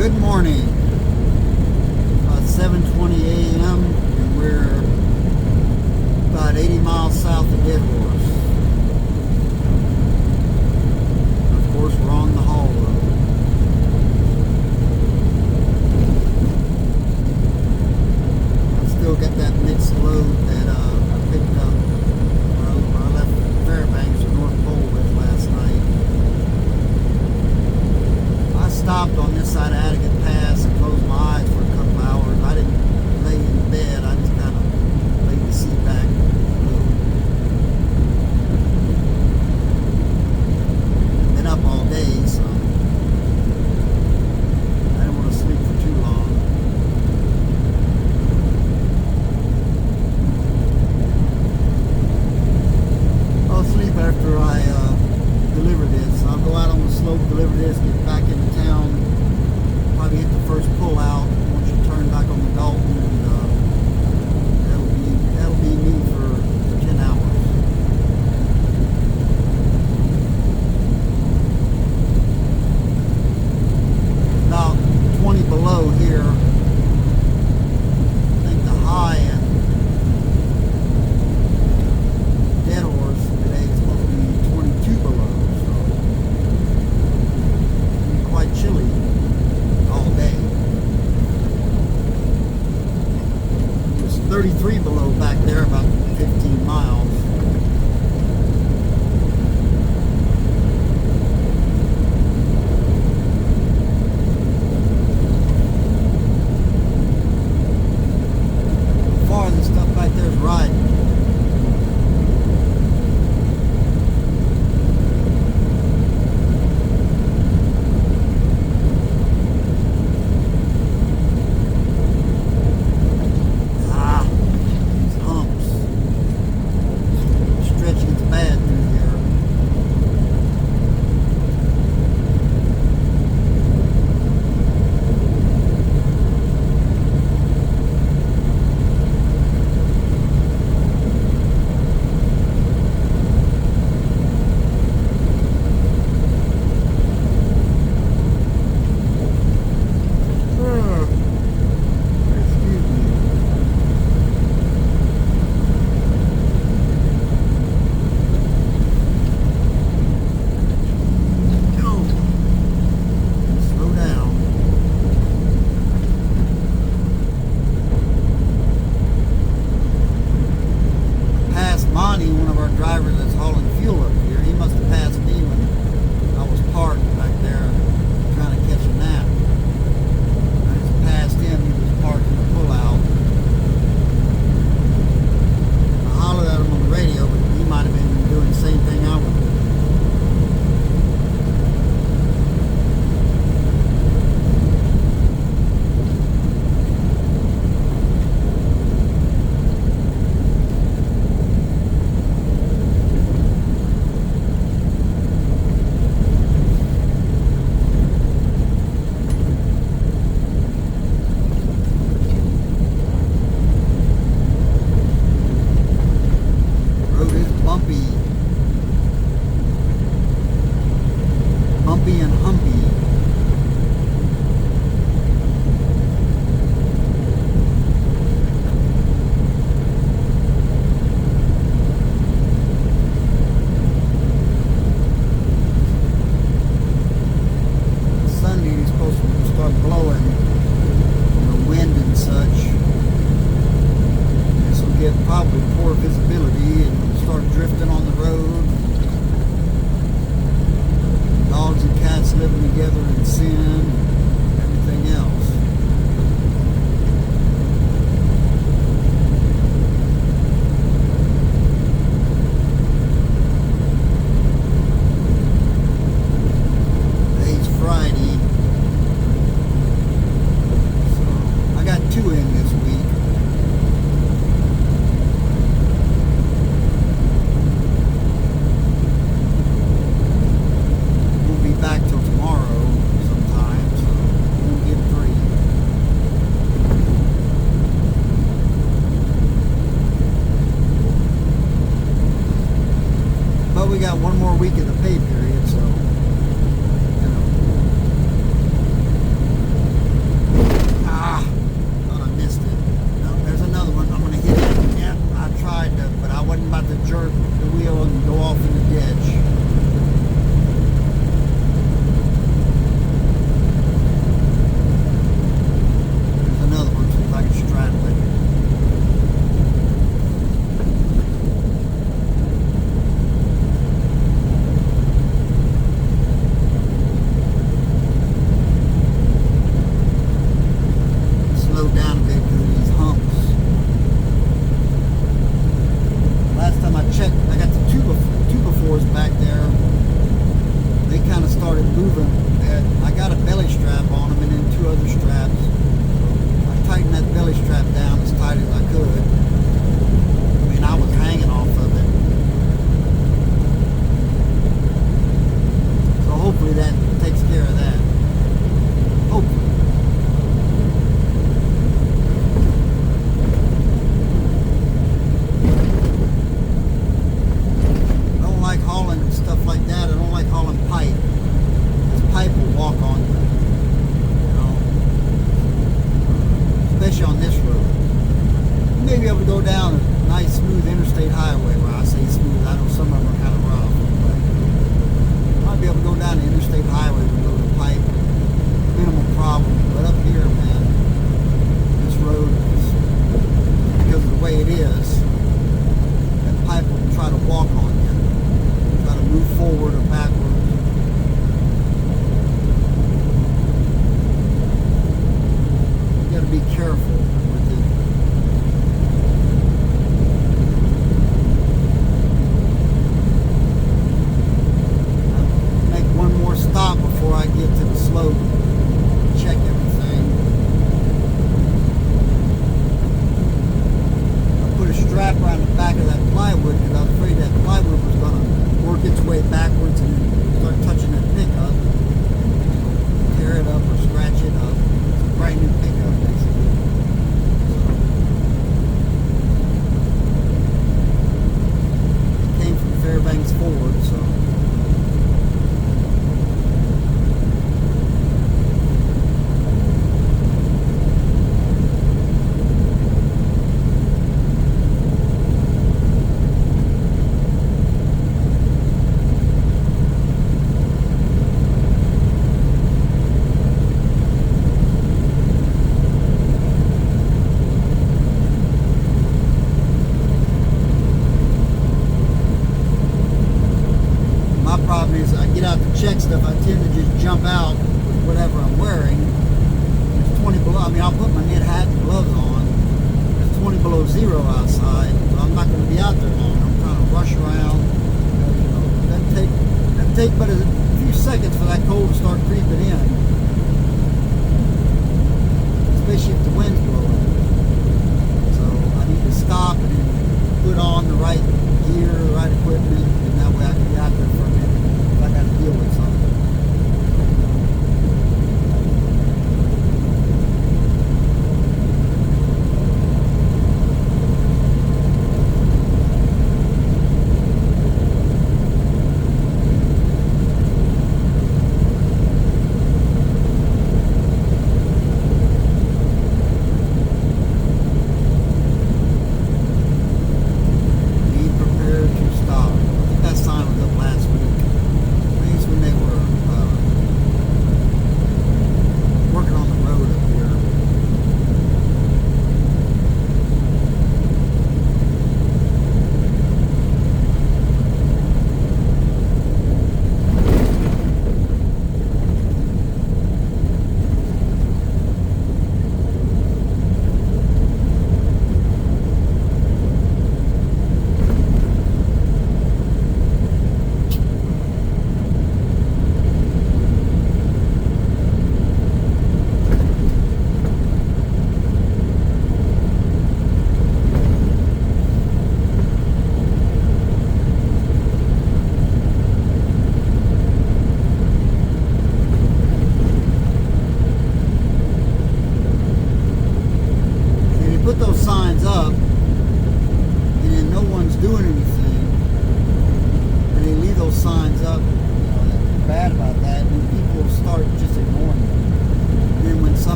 Good morning. About 7:20 a.m. and we're about 80 miles south of Dead Horse. Of course, we're on the haul road. I've still got that mixed load that I picked up when I left Fairbanks or North Pole with last night. I stopped on this side of Adigan Pass and closed my eyes for a couple hours. I didn't lay in bed. I just kind of laid the seat back a little. Been up all day, so I didn't want to sleep for too long. I'll sleep after I deliver this. I'll go out on the slope, deliver this, get back into town, probably hit the first pull out once you turn back on the Dalton, and that'll be me for 10 hours. About 20 below here. I think the high in Dead Horse today is supposed to be 22 below, so it'll be quite chilly all day. It was 33 below back there, about 15 miles. Far this stuff back there is riding. One of our drivers that's hauling fuel up here, he must have passed me when I was parked back there trying to catch a nap. I just passed him, he was parked in the pullout. I hollered at him on the radio, but he might have been doing the same thing I was doing. Bumpy and humpy. Sunday is supposed to start blowing, wind and such. This will get probably poor visibility and start drifting on the road. Dogs and cats living together in sin and everything else. Today's Friday, so I got 2 in this week. Back till tomorrow sometime, so we'll get 3. But we got one more week of the pay period, so mean, I'll put my knit hat and gloves on. It's 20 below zero outside, so I'm not going to be out there long. I'm trying to rush around. That'd take but a few seconds for that cold to start creeping in, especially if the wind's blowing. So I need to stop and then put on the right gear, the right equipment, and that way I can be out there for a minute if I got to deal with something.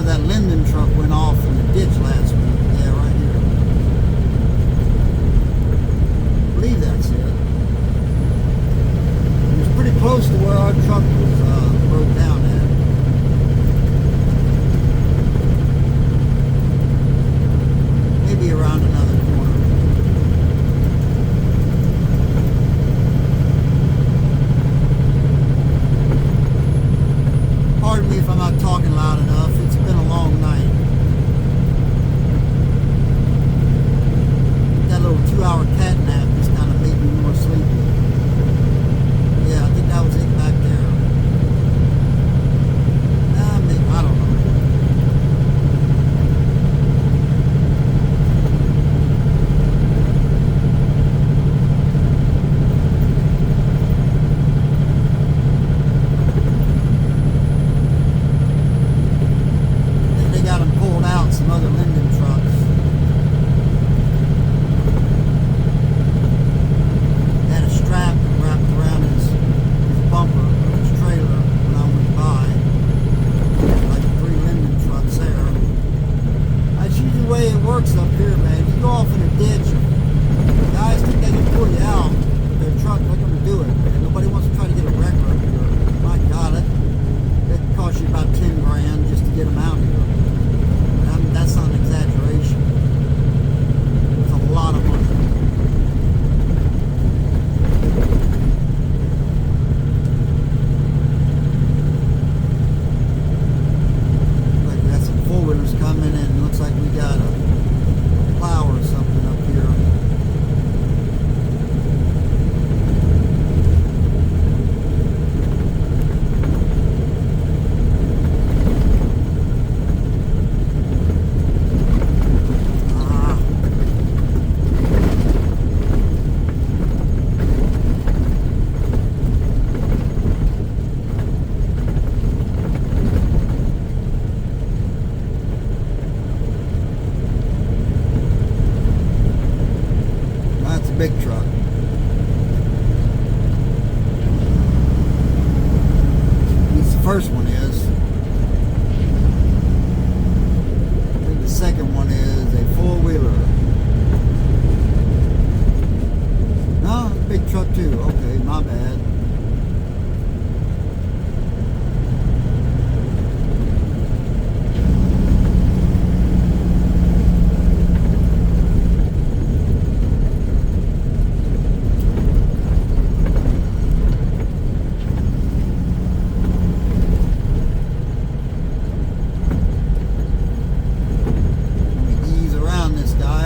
where that Linden truck went off in the ditch last week. Yeah, right here. I believe that's it. It was pretty close to where our truck was broke down at. Maybe around another corner. Pardon me if I'm not talking loud enough. It's been a long night. That little 2-hour cat nap just kind of made me more sleepy. Yeah, I think that was it back there. Maybe, I don't know. Some other Linden trucks. Had a strap wrapped around his bumper of his trailer when I went by. Like 3 Linden trucks there. That's usually the way it works up here, man. You go off in a ditch, guys think they can pull you out with their truck, they're going to do it. And nobody wants to try to get a wrecker up here. My God, it cost you about 10 grand just to get them out here. That's not an exaggeration. It's a lot of money. Like we got some 4-wheelers coming in. It looks like we got a plow or something up here. Big truck. At least the first one is. I think the second one is a 4-wheeler. No, big truck too. Okay, my bad.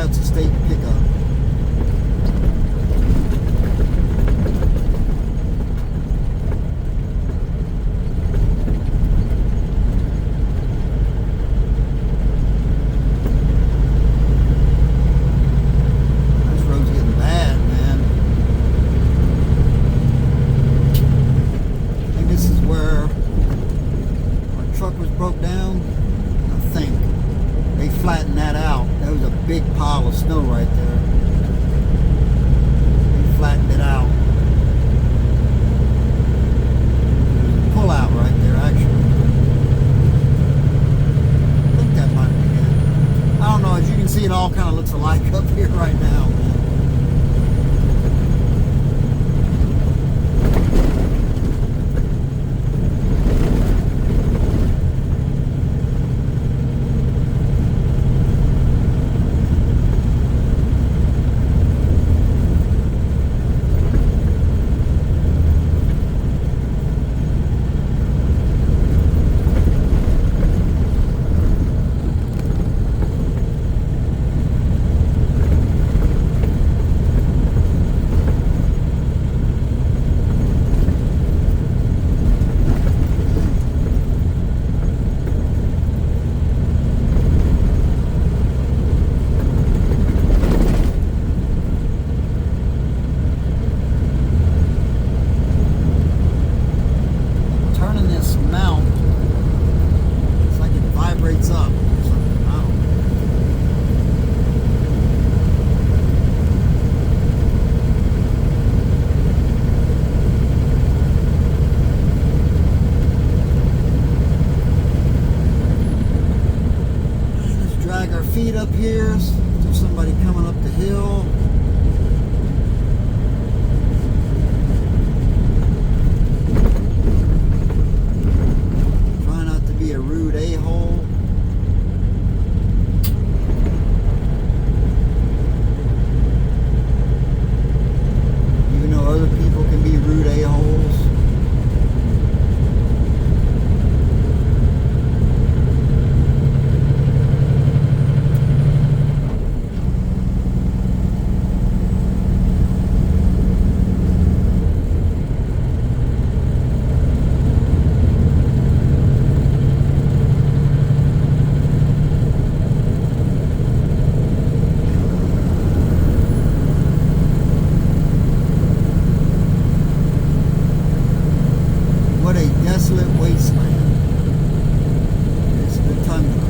It's a state pickup. This road's getting bad, man. I think this is where our truck was broke down. I think they flattened that out. There was a big pile of snow right there. They flattened it out. There's a pull out right there, actually. I think that might be it. I don't know. As you can see, it all kind of looks alike up here right now, man. feet up here. There's somebody coming up the hill. Try not to be a rude a-hole. Even though other people can be rude a-holes. What a desolate wasteland. It's the tundra.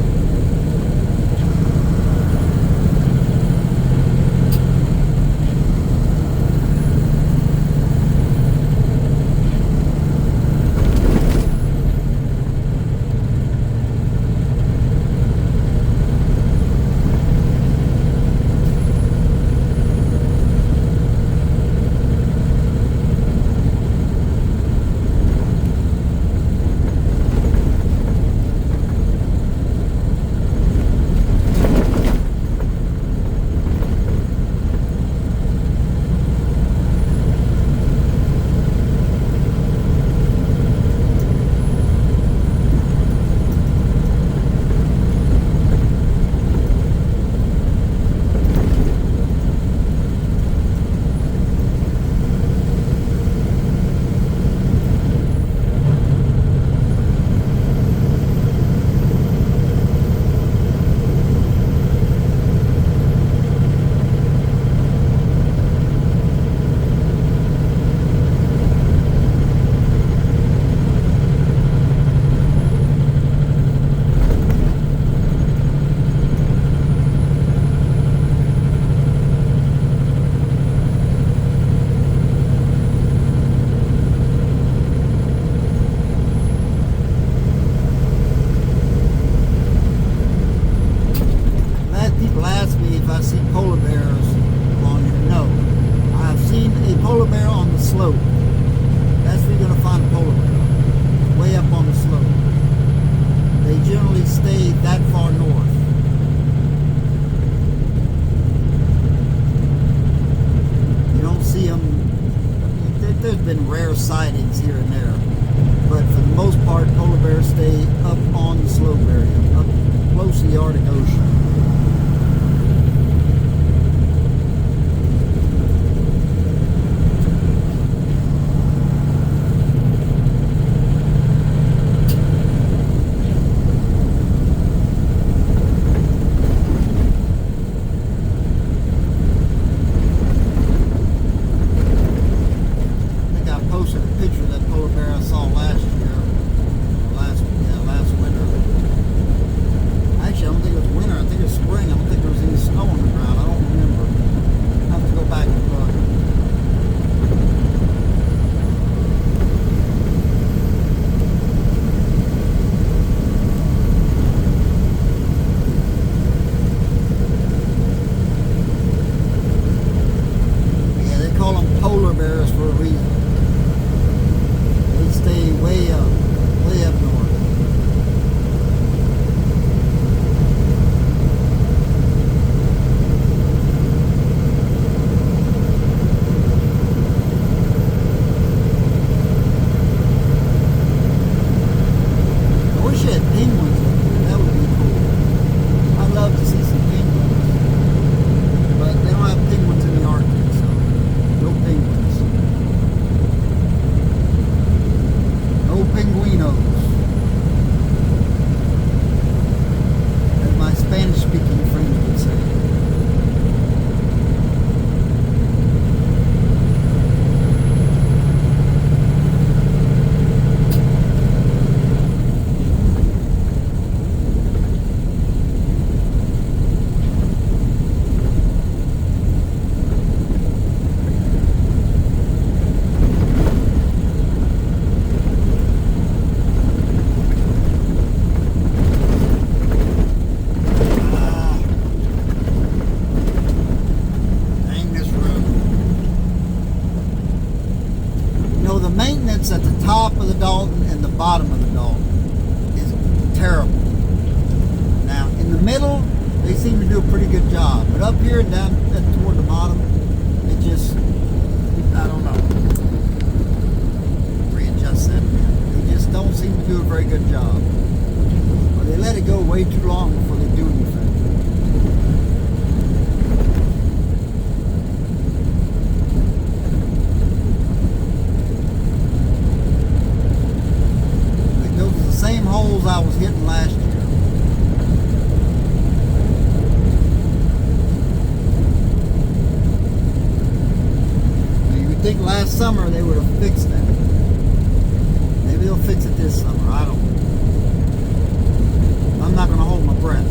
People ask me if I see polar bears along here. No. I've seen a polar bear on the slope. That's where you're going to find a polar bear. Way up on the slope. They generally stay that far north. You don't see them. There's been rare sightings here and there. But for the most part, polar bears stay up on the slope area. Up close to the Arctic Ocean. up here and down toward the bottom, it just, I don't know. Readjust that. They just don't seem to do a very good job. Or they let it go way too long before they do anything. Same holes I was hitting last year. You would think last summer they would have fixed that. Maybe they'll fix it this summer. I don't know. I'm not going to hold my breath.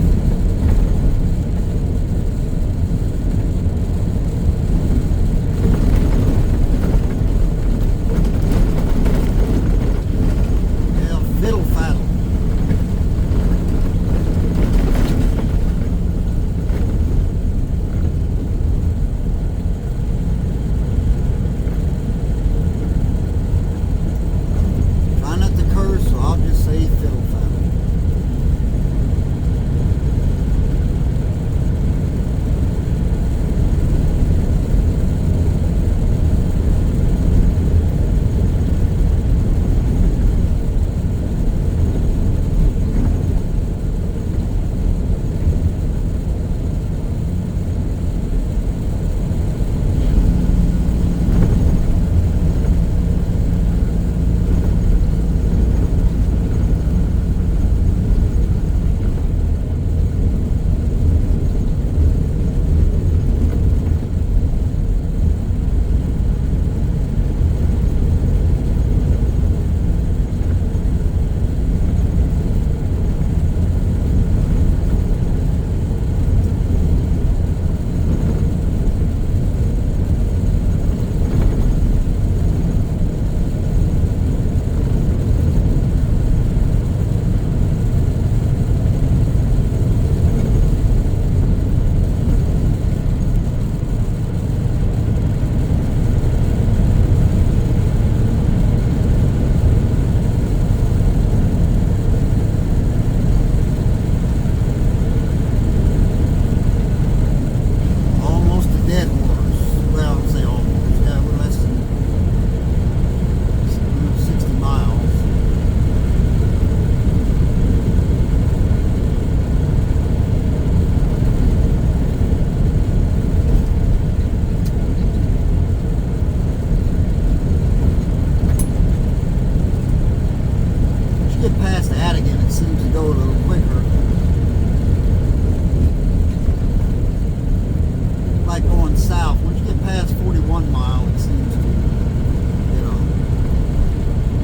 South, once you get past 41 mile, it seems to,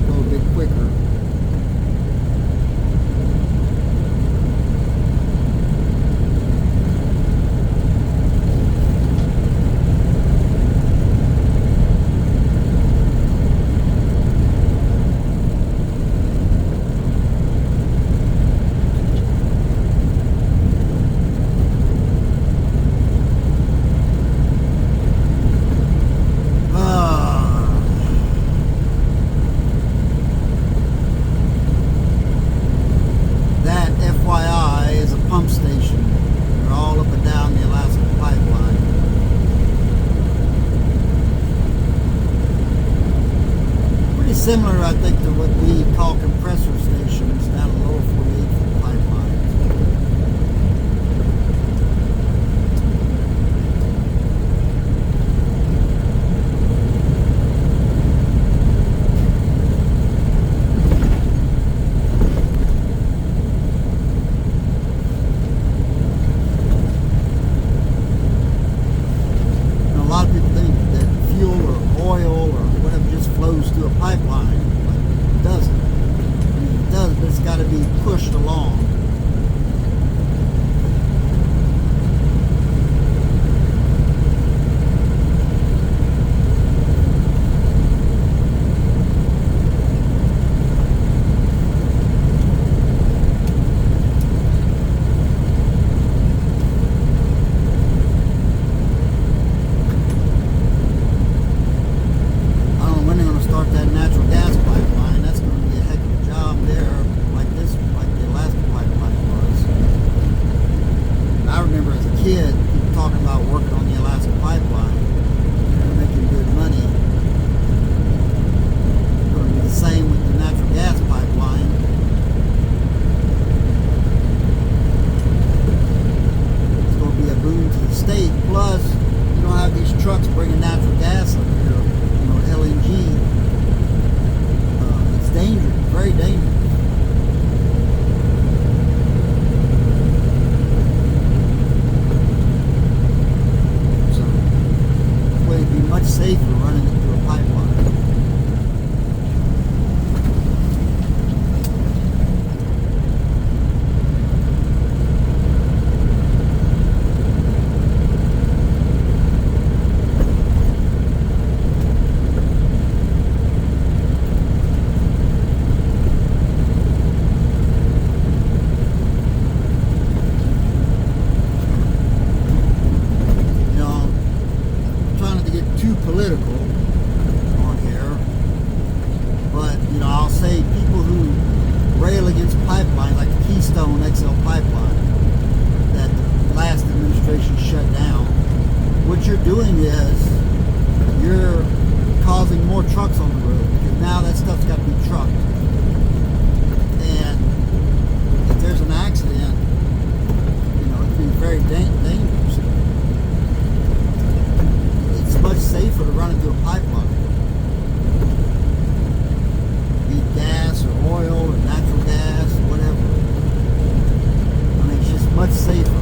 go a bit quicker. Pump station. They're all up and down the Alaska pipeline. Pretty similar, I think, to what we call compressor stations down the lower 48 for the pipeline. A lot of people think that fuel or oil or whatever just flows through a pipeline, but it doesn't. start working on the Alaska pipeline. They're making good money. It's going to be the same with the natural gas pipeline. It's going to be a boon to the state. Plus, you don't have these trucks bringing natural gas up here. You know, LNG. It's dangerous, very dangerous. Be much safer running it through a pipeline. Too political on here, but you know, I'll say people who rail against pipelines like the Keystone XL pipeline that the last administration shut down, what you're doing is you're causing more trucks on the road, because now that stuff's got to be trucked, and if there's an accident, you know, it's been very dangerous. Much safer to run it through a pipeline. Be it gas or oil or natural gas or whatever. I mean, it's just much safer.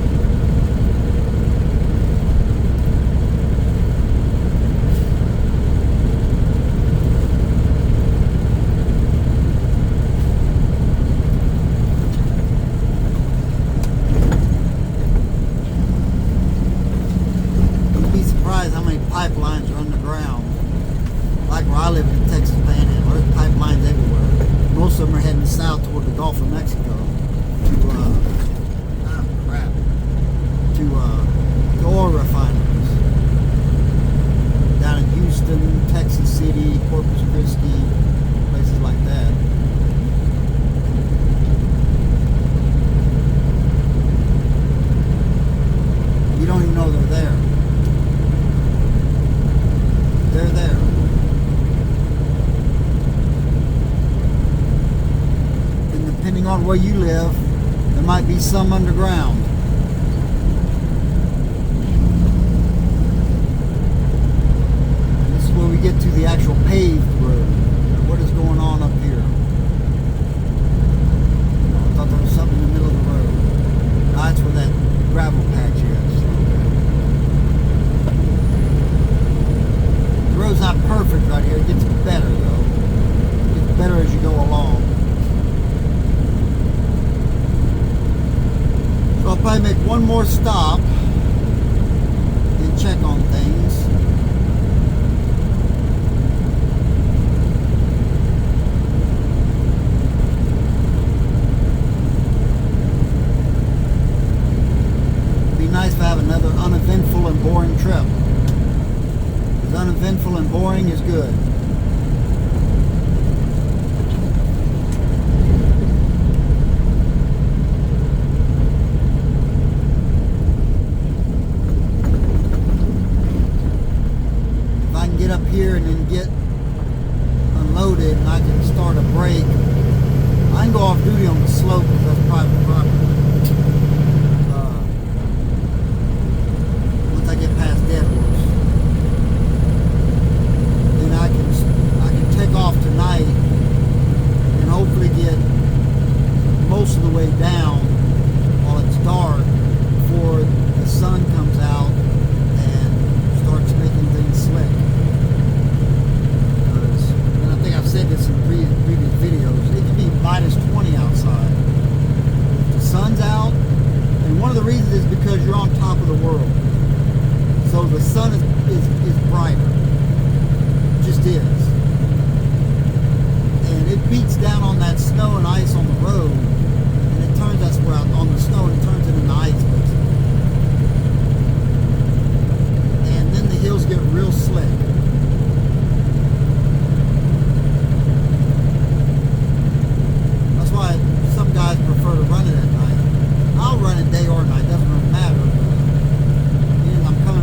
How many pipelines are underground? Like where I live in the Texas Panhandle, there's pipelines everywhere. Most of them are heading south toward the Gulf of Mexico to oil refineries down in Houston, Texas City, Corpus Christi, places like that. You don't even know they're there. They're there. And depending on where you live, there might be some underground. And this is where we get to the actual paved road. What is going on up here? I thought there was something in the middle of the road. That's where that gravel patch is. The road's not perfect right here. It gets better though. It gets better as you go along. So I'll probably make one more stop and check on things. It'd be nice to have another uneventful and boring trip. Uneventful and boring is good. If I can get up here and then get unloaded and I can start a break, I can go off duty on the slope because that's private property. Once I get past Dead Horse. Take off tonight and hopefully get most of the way down while it's dark before the sun comes out and starts making things slick. Because, and I think I've said this in previous videos, it can be minus 20 outside. The sun's out, and one of the reasons is because you're on top of the world. So the sun is brighter. It just is. And it beats down on that snow and ice on the road, and it turns us on the snow and it turns it into ice basically. And then the hills get real slick. That's why some guys prefer to run it at night. I'll run it day or night, doesn't really matter. But I'm coming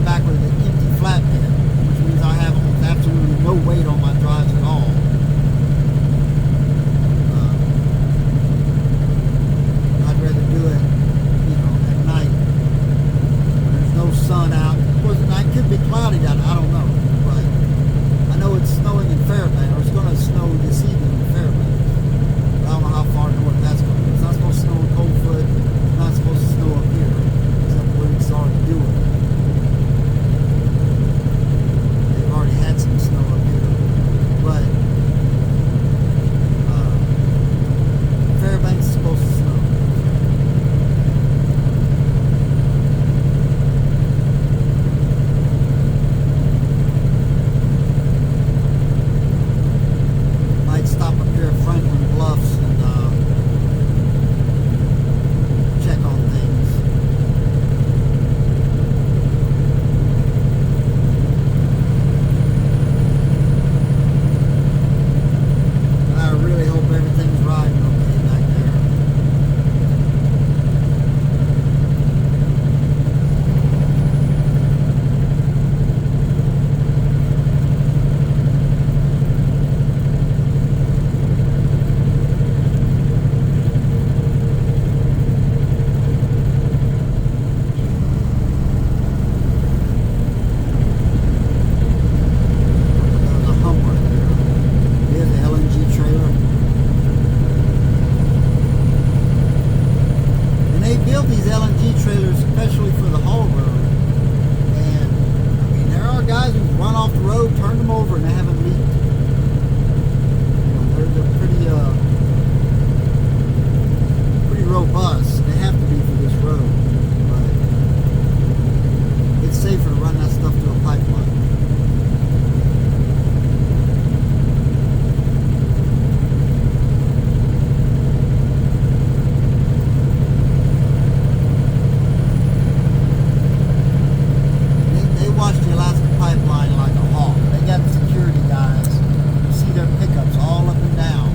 they build these LNG trailers especially for the haul road. And I mean, there are guys who run off the road, turn them over, and they haven't leaked. You know, they're pretty robust. They have to be for this road, but it's safer to run that stuff through a pipeline. They watch the Alaska pipeline like a hawk. They got security guys. You see their pickups all up and down.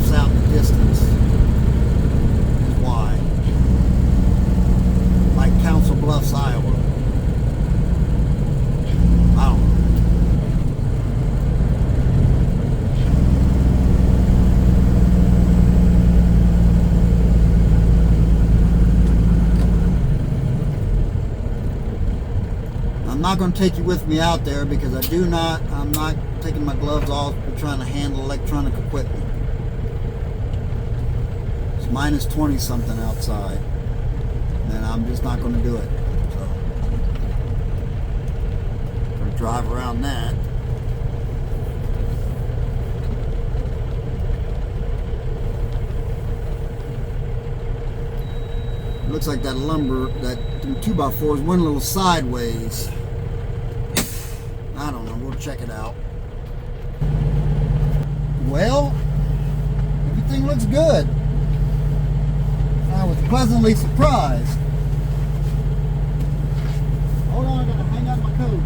bluffs out in the distance. Is why. Like Council Bluffs, Iowa. I don't know. I'm not going to take you with me out there because I'm not taking my gloves off for trying to handle electronic equipment. It's minus 20 something outside, and I'm just not going to do it. So, I'm going to drive around that. It looks like that lumber, that 2x4 went a little sideways. I don't know, we'll check it out. Well, everything looks good. I was pleasantly surprised. Hold on, I gotta hang up my coat.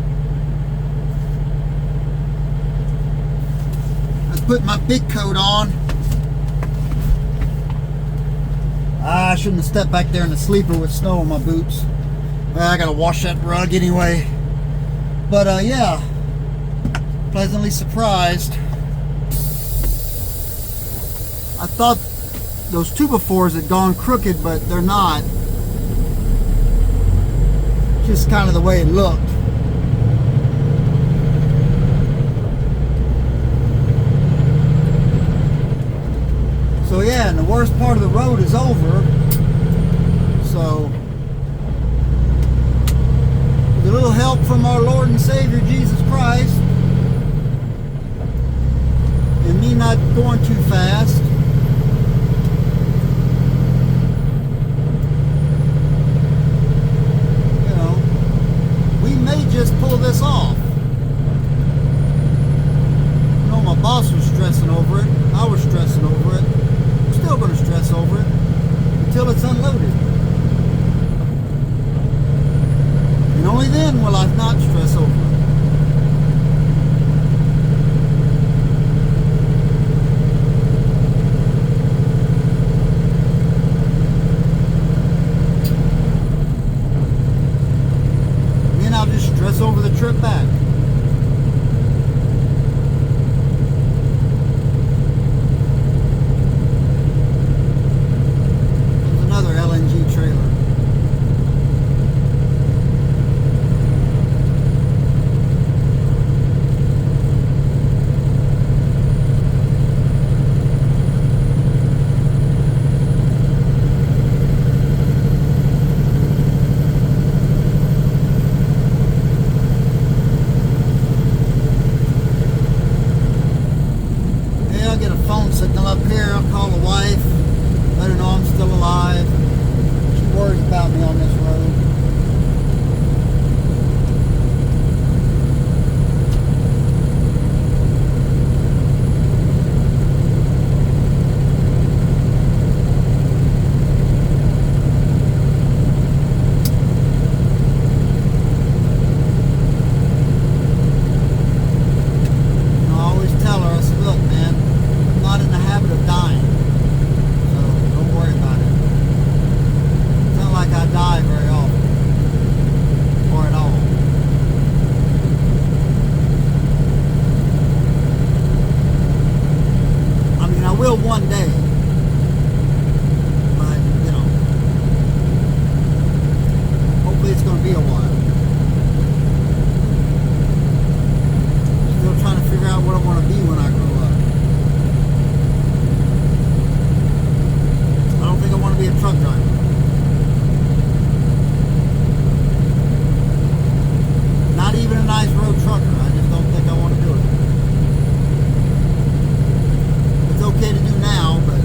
Let's put my big coat on. I shouldn't have stepped back there in the sleeper with snow on my boots. Well, I gotta wash that rug anyway. But yeah, pleasantly surprised. I thought those 2x4s had gone crooked, but they're not. Just kind of the way it looked. So yeah, and the worst part of the road is over. So with a little help from our Lord and Savior Jesus Christ, and me not going too fast, you know, we may just pull this off. You know, my boss was stressing over it. I was stressing over it. I'm still going to stress over it until it's unloaded. And only then will I not stress over it. And then I'll just stress over the trip back. There's another LNG trailer. Signal up here, I'll call the wife, let her know I'm still alive. She worries about me on this road. And I always tell her, I said, look man, not in the habit of dying, so don't worry about it. It's not like I die very often, or at all. I mean, I will one day, but you know, hopefully it's going to be a while. Still trying to figure out what I want to be when I grow up. I don't think I want to be a truck driver. Not even a nice road trucker. I just don't think I want to do it. It's okay to do now, but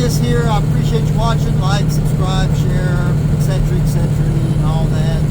this here. I appreciate you watching. Like, subscribe, share, etc., etc., and all that.